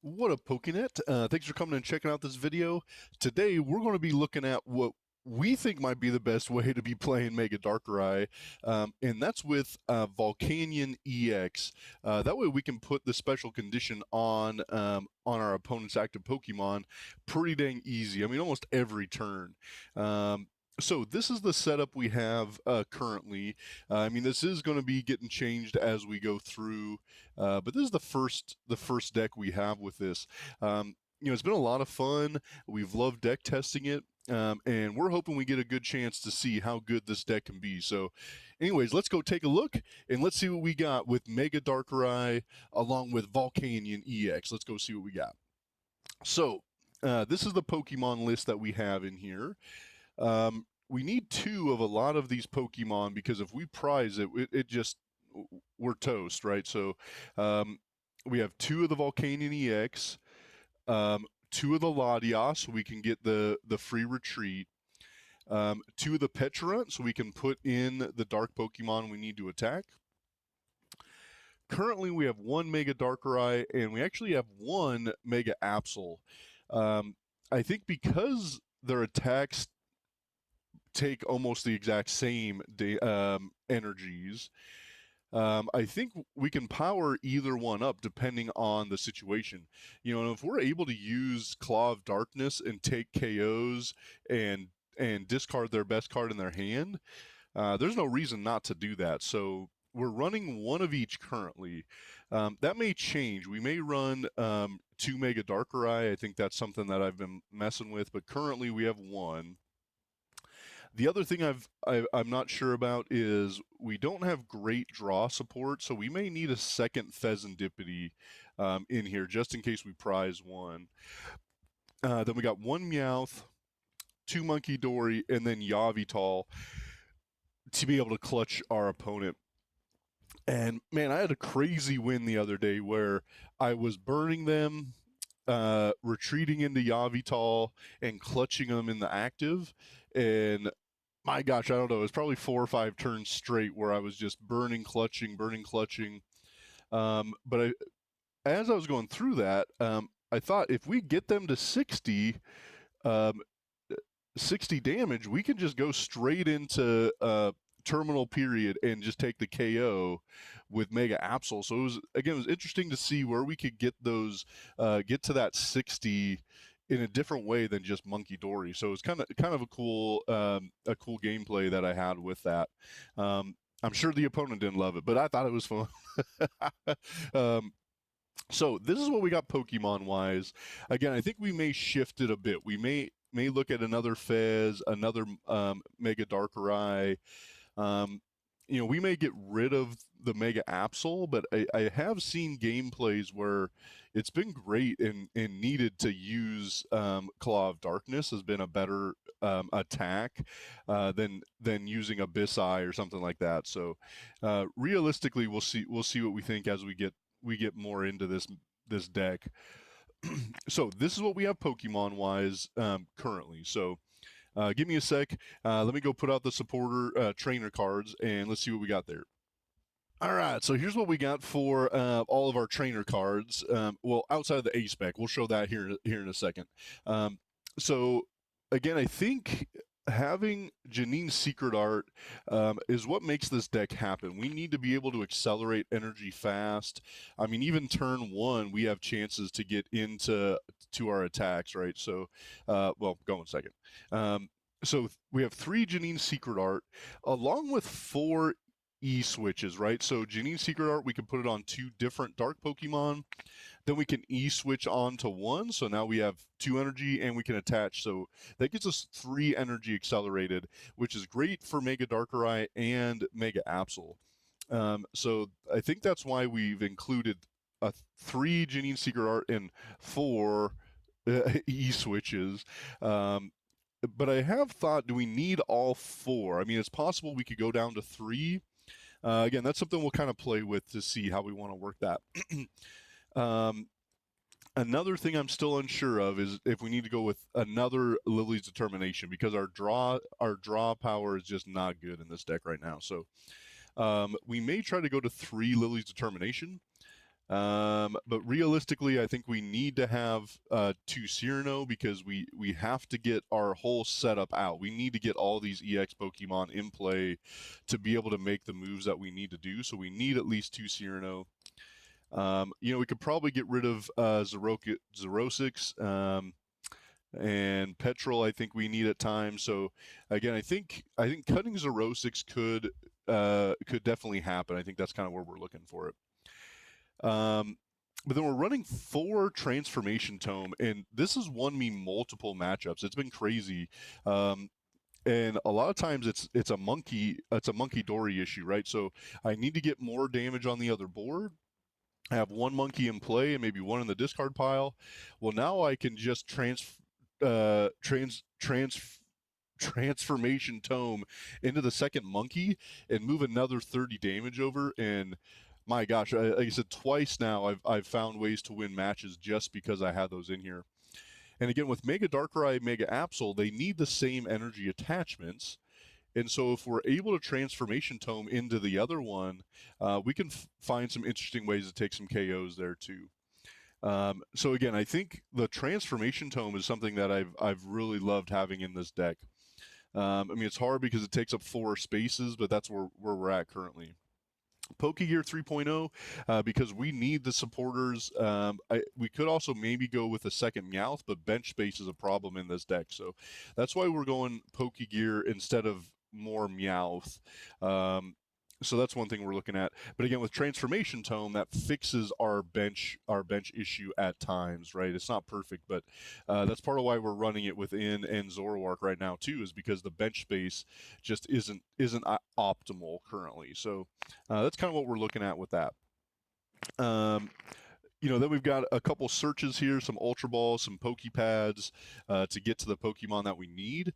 What up, Pokenet? Thanks for coming and checking out this video. Today, we're going to be looking at what we think might be the best way to be playing Mega Darkrai, and that's with Volcanion EX. That way, we can put the special condition on our opponent's active Pokemon pretty dang easy. I mean, almost every turn. So this is the setup we have currently. I mean, this is going to be getting changed as we go through, but this is the first deck we have with this. It's been a lot of fun. We've loved deck testing it. And we're hoping we get a good chance to see how good this deck can be. So, anyways, let's go take a look and let's see what we got with Mega Darkrai along with Volcanion EX. Let's go see what we got. So, this is the Pokemon list that we have in here. We need two of a lot of these Pokemon because if we prize it, it just we're toast, right? So we have two of the Volcanion EX, two of the Latias, so we can get the free retreat. Two of the Pecharunt, so we can put in the dark Pokemon we need to attack. Currently, we have one Mega Darkrai, and we actually have one Mega Absol. I think because their attacks take almost the exact same energies, I think we can power either one up depending on the situation. If we're able to use Claw of Darkness and take KOs and discard their best card in their hand, there's no reason not to do that. So we're running one of each currently. That may change. We may run two Mega Darkrai. I think that's something that I've been messing with, but currently we have one. The other thing I'm not sure about is we don't have great draw support, so we may need a second Pheasantipity in here just in case we prize one. Then we got one Meowth, two Monkey Dory, and then Yawgmoth to be able to clutch our opponent. And man, I had a crazy win the other day where I was burning them, retreating into Yawgmoth, and clutching them in the active. And my gosh, I don't know. It was probably 4 or 5 turns straight where I was just burning, clutching. But as I was going through that, I thought if we get them to 60 damage, we can just go straight into terminal period and just take the KO with Mega Absol. So it was interesting to see where we could get those, get to that 60 in a different way than just Monkey Dory. So it's kind of a cool gameplay that I had with that. I'm sure the opponent didn't love it, but I thought it was fun. So this is what we got Pokemon wise. Again, I think we may shift it a bit. We may look at another Fez, another Mega Darkrai. We may get rid of the Mega Absol, but I have seen gameplays where it's been great and needed to use Claw of Darkness has been a better attack than using Abyssai or something like that. So realistically, we'll see what we think as we get more into this deck. So this is what we have Pokemon wise currently. So give me a sec. Let me go put out the supporter trainer cards and let's see what we got there. All right, so here's what we got for all of our trainer cards. Well, outside of the A spec, we'll show that here in a second. So again, I think having Janine's Secret Art is what makes this deck happen. We need to be able to accelerate energy fast. I mean, even turn 1, we have chances to get into our attacks, right? So, well, go 1 second. So we have 3 Janine's Secret Art, along with 4 E-switches, right? So Janine's Secret Art, we can put it on 2 different dark Pokemon. Then we can E-switch on to 1, so now we have 2 energy, and we can attach. So that gives us 3 energy accelerated, which is great for Mega Darkrai and Mega Absol. So I think that's why we've included 3 Janine's Secret Art and 4 E-switches. But I have thought, do we need all 4? I mean, it's possible we could go down to 3. Again, that's something we'll kind of play with to see how we want to work that. Another thing I'm still unsure of is if we need to go with another Lily's Determination, because our draw power is just not good in this deck right now. So we may try to go to 3 Lily's Determination. But realistically, I think we need to have 2 Cyrano because we have to get our whole setup out. We need to get all these EX Pokemon in play to be able to make the moves that we need to do. So we need at least 2 Cyrano. We could probably get rid of Xerosix and Petrol. I think we need at times. So again, I think cutting Xerosix could definitely happen. I think that's kind of where we're looking for it. But then we're running 4 Transformation Tome, and this has won me multiple matchups. It's been crazy. And a lot of times it's a monkey Dory issue, right? So I need to get more damage on the other board. I have 1 monkey in play and maybe 1 in the discard pile. Well, now I can just Transformation Tome into the second monkey and move another 30 damage over. And my gosh, like I said, twice now I've found ways to win matches just because I had those in here. And again, with Mega Darkrai, Mega Absol, they need the same energy attachments. And so if we're able to Transformation Tome into the other one, we can find some interesting ways to take some KOs there too. So again, I think the Transformation Tome is something that I've really loved having in this deck. I mean, it's hard because it takes up 4 spaces, but that's where we're at currently. Pokegear 3.0, because we need the supporters. We could also maybe go with a second Meowth, but bench space is a problem in this deck. So that's why we're going Pokegear instead of more Meowth. So that's one thing we're looking at. But again, with Transformation Tome, that fixes our bench issue at times, right? It's not perfect, but that's part of why we're running it within and Zoroark right now too, is because the bench space just isn't optimal currently. So that's kind of what we're looking at with that. Then we've got a couple searches here, some Ultra Balls, some Pokepads to get to the Pokemon that we need.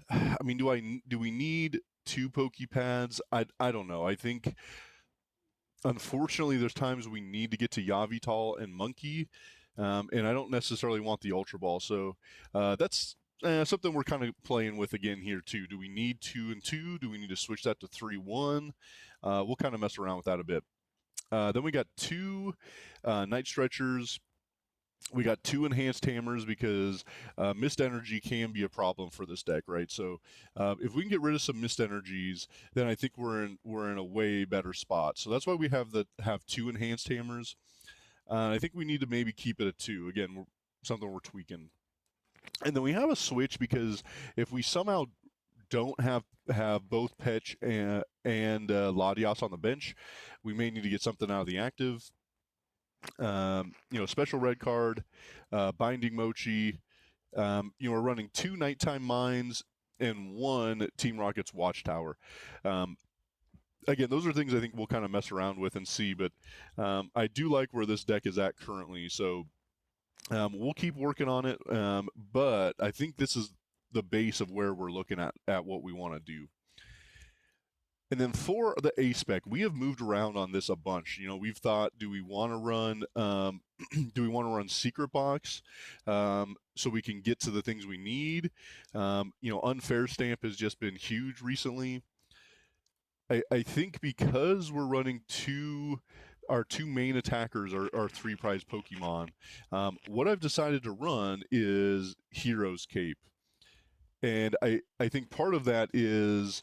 I mean, do we need 2 Pokepads? I don't know. I think, unfortunately, there's times we need to get to Yveltal and Monkey, and I don't necessarily want the Ultra Ball. So that's something we're kind of playing with again here too. Do we need 2 and 2? Do we need to switch that to 3-1? We'll kind of mess around with that a bit. Then we got 2 Night Stretchers. We got 2 Enhanced Hammers because Mist Energy can be a problem for this deck, right? So if we can get rid of some Mist Energies, then I think we're in a way better spot. So that's why we have 2 Enhanced Hammers. I think we need to maybe keep it at 2. Again, something we're tweaking. And then we have a switch because if we somehow don't have both Petch and Latias on the bench, we may need to get something out of the active. Special red card, Binding Mochi. We're running 2 Nighttime Mines and 1 Team Rocket's Watchtower. Again, those are things I think we'll kind of mess around with and see, but I do like where this deck is at currently. So we'll keep working on it, but I think this is the base of where we're looking at what we want to do. And then for the A-Spec, we have moved around on this a bunch. We've thought, do we want to run Secret Box so we can get to the things we need? Unfair Stamp has just been huge recently. I think because we're running our 2 main attackers are 3 prize Pokemon, what I've decided to run is Hero's Cape. And I think part of that is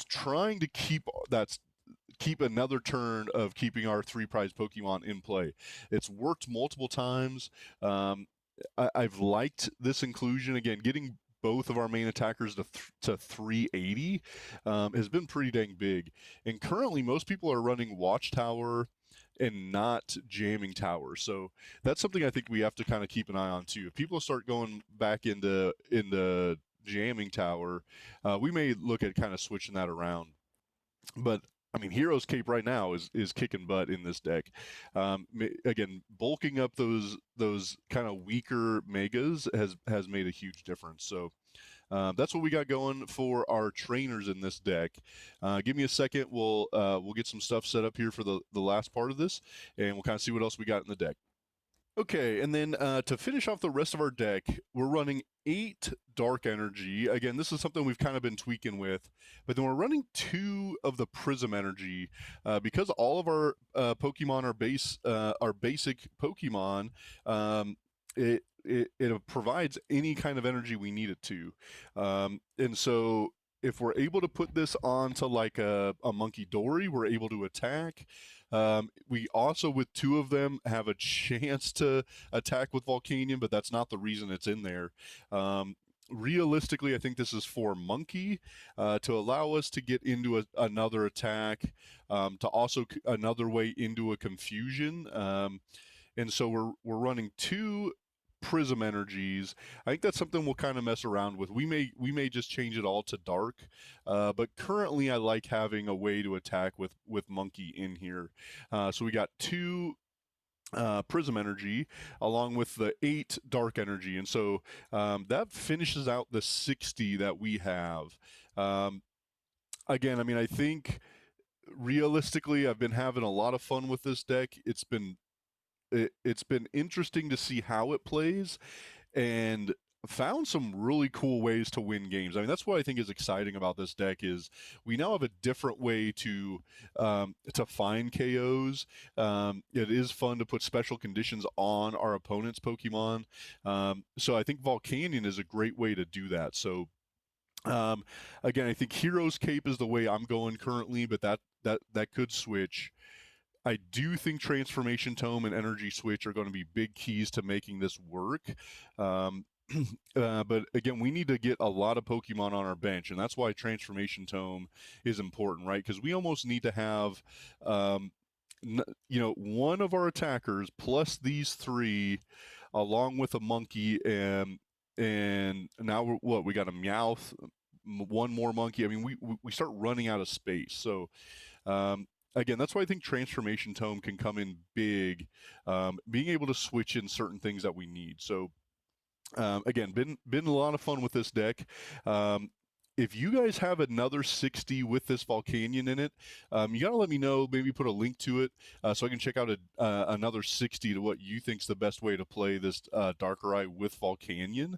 trying to keep another turn of keeping our 3 prize Pokemon in play. It's worked multiple times. I've liked this inclusion. Again, getting both of our main attackers to 380 has been pretty dang big. And currently, most people are running Watchtower and not jamming tower. So that's something I think we have to kind of keep an eye on too. If people start going back into jamming tower, we may look at kind of switching that around. But I mean, Hero's Cape right now is kicking butt in this deck. Again, bulking up those kind of weaker megas has made a huge difference. So that's what we got going for our trainers in this deck. Give me a second. We'll get some stuff set up here for the last part of this, and we'll kind of see what else we got in the deck. Okay, and then to finish off the rest of our deck, we're running 8 Dark Energy. Again, this is something we've kind of been tweaking with, but then we're running 2 of the Prism Energy because all of our Pokemon are basic Pokemon. It provides any kind of energy we need it to, and so if we're able to put this onto like a Monkey Dory, we're able to attack. We also, with 2 of them, have a chance to attack with Volcanion, but that's not the reason it's in there. Realistically, I think this is for Monkey to allow us to get into another attack, to also another way into a confusion. And so we're running 2 prism energies. I think that's something we'll kind of mess around with. We may just change it all to dark, but currently I like having a way to attack with Monkey in here. So we got 2 prism energy along with the 8 dark energy, and so that finishes out the 60 that we have. Again, I mean, I think realistically, I've been having a lot of fun with this deck. It's been interesting to see how it plays, and found some really cool ways to win games. I mean, that's what I think is exciting about this deck is we now have a different way to find KOs. It is fun to put special conditions on our opponent's Pokemon. So I think Volcanion is a great way to do that. So um, again, I think Hero's Cape is the way I'm going currently, but that could switch. I do think Transformation Tome and Energy Switch are going to be big keys to making this work. Um, but again, we need to get a lot of Pokemon on our bench, and that's why Transformation Tome is important, right? Because we almost need to have, um, one of our attackers plus these 3, along with a Monkey, and now we got a Meowth, one more Monkey. I mean, we start running out of space. So again, that's why I think Transformation Tome can come in big, being able to switch in certain things that we need. So again, been a lot of fun with this deck. If you guys have another 60 with this Volcanion in it, you gotta let me know. Maybe put a link to it so I can check out another 60 to what you think's the best way to play this Darkrai with Volcanion.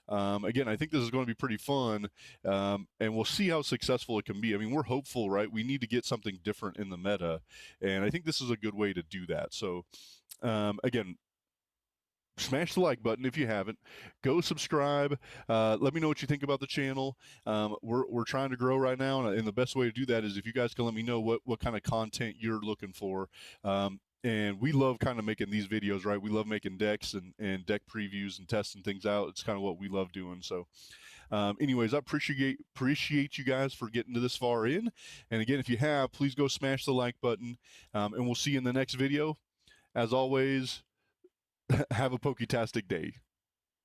Again, I think this is going to be pretty fun, and we'll see how successful it can be. I mean, we're hopeful, right? We need to get something different in the meta, and I think this is a good way to do that. So, again, smash the like button if you haven't. Go subscribe. Let me know what you think about the channel. We're trying to grow right now, and the best way to do that is if you guys can let me know what kind of content you're looking for. And we love kind of making these videos, right? We love making decks and deck previews and testing things out. It's kind of what we love doing. So, anyways, I appreciate you guys for getting to this far in. And again, if you have, please go smash the like button. And we'll see you in the next video. As always, have a Poketastic day.